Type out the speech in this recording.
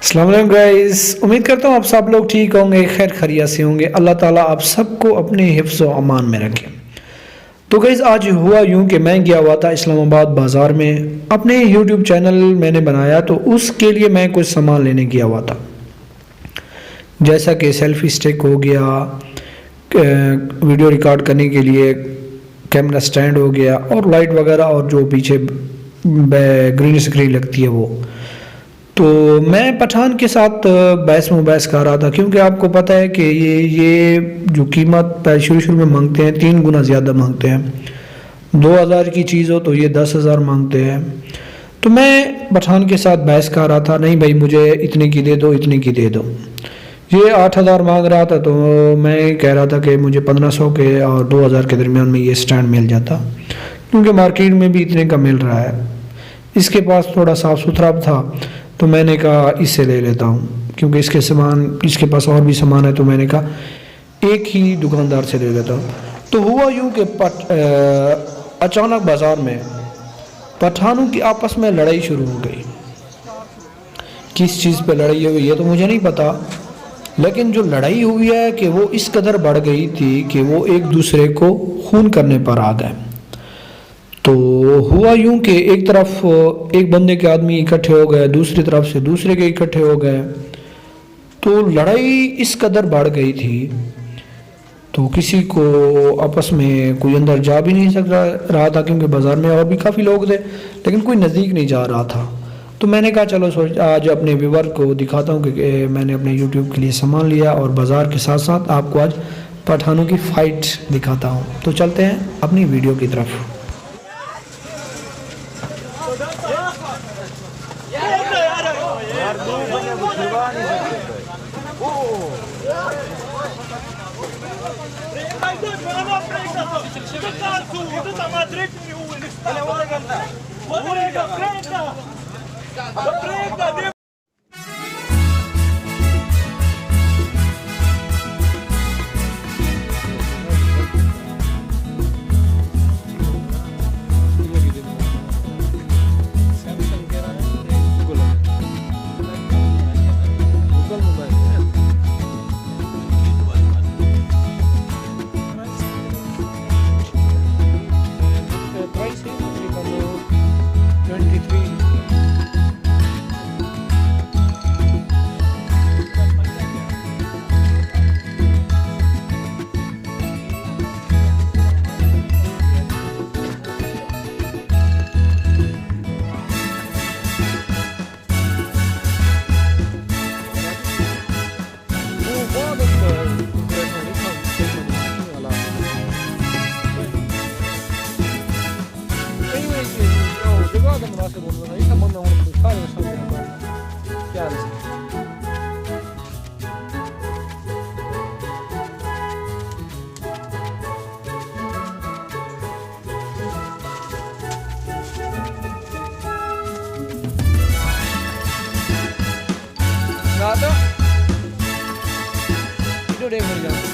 अस्सलाम वालेकुम गाइस, उम्मीद करता हूँ आप सब लोग ठीक होंगे, खैर खैरियत से होंगे। अल्लाह ताला आप सबको अपने हिफ्ज़ व अमान में रखे। तो गाइस आज हुआ यूँ कि मैं गया हुआ था इस्लामाबाद बाज़ार में, अपने यूट्यूब चैनल मैंने बनाया तो उसके लिए मैं कुछ सामान लेने गया हुआ था, जैसा कि सेल्फी स्टिक हो गया, वीडियो रिकॉर्ड करने के लिए कैमरा स्टैंड हो गया, और लाइट वगैरह, और जो पीछे ग्रीन स्क्रीन लगती है वो। तो मैं पठान के साथ बहस मुबहस कर रहा था, क्योंकि आपको पता है कि ये जो कीमत शुरू में मांगते हैं 3 गुना ज़्यादा मांगते हैं। 2000 की चीज़ हो तो ये 10,000 मांगते हैं। तो मैं पठान के साथ बहस कर रहा था, नहीं भाई मुझे इतने की दे दो, इतने की दे दो। ये 8,000 मांग रहा था, तो मैं कह रहा था कि मुझे 1500 के और 2000 के दरमियान में ये स्टैंड मिल जाता, क्योंकि मार्केट में भी इतने का मिल रहा है। इसके पास थोड़ा साफ़ सुथरा था, तो मैंने कहा इससे ले लेता हूँ, क्योंकि इसके पास और भी सामान है, तो मैंने कहा एक ही दुकानदार से ले लेता हूँ। तो हुआ यूँ कि अचानक बाज़ार में पठानों की आपस में लड़ाई शुरू हो गई। किस चीज़ पे लड़ाई हुई ये तो मुझे नहीं पता, लेकिन जो लड़ाई हुई है कि वो इस कदर बढ़ गई थी कि वो एक दूसरे को खून करने पर आ गए। तो हुआ यूँ कि एक तरफ एक बंदे के आदमी इकट्ठे हो गए, दूसरी तरफ से दूसरे के इकट्ठे हो गए, तो लड़ाई इस कदर बढ़ गई थी तो किसी को आपस में कोई अंदर जा भी नहीं रहा था, क्योंकि बाज़ार में और भी काफ़ी लोग थे, लेकिन कोई नज़दीक नहीं जा रहा था। तो मैंने कहा चलो आज अपने व्यूअर को दिखाता हूँ कि मैंने अपने यूट्यूब के लिए सामान लिया, और बाज़ार के साथ साथ आपको आज पठानों की फ़ाइट दिखाता हूँ। तो चलते हैं अपनी वीडियो की तरफ। itu deh